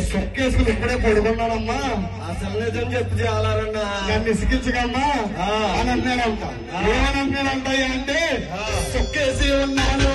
సొక్కేసుకుని ఇప్పుడే పడుకున్నానమ్మా. అసలు నిజం చెప్పు చేయాలన్నా నన్ను ఇసిగించగమ్మా అని అన్నాడంట. ఏమని అన్నాడంటాయి అంటే సొక్కేసి ఉన్నాను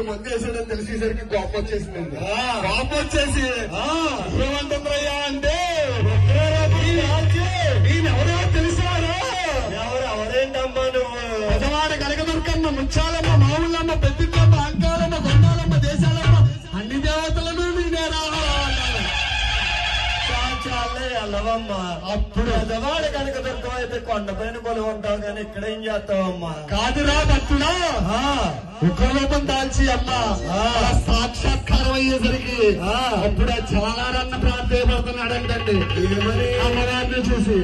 మందేశాడని తెలిసేసరికి కోపం వచ్చేసిందండి. కోపం వచ్చేసి ఏమంటుందయ్యా అంటే నేనెవరో తెలుసారా? ఎవరేంటమ్మా నువ్వు? పెద్దవాడ కనకదుర్గమ్మ, ముచ్చాలమ్మ, మావులమ్మ, పెద్దింట్లమ్మ, అంకాలమ్మ, గొండాలమ్మ, దేశాలమ్మ, అన్ని దేవతలను నేనేరా. చాలే అల్లవమ్మా. అప్పుడు పెద్దవాడ కనుక దొరకం అయితే కొండపైన కొలు ఉంటావు కానీ ఇక్కడ ఏం చేస్తావమ్మా? కాదురా భక్తుడా, ఉగ్రరూపం దాల్చి అమ్మ సాక్షాత్కారం అయ్యేసరికి అప్పుడు చాలారన్న ప్రార్థన పడుతున్నాడంటే అమ్మగారిని చూసి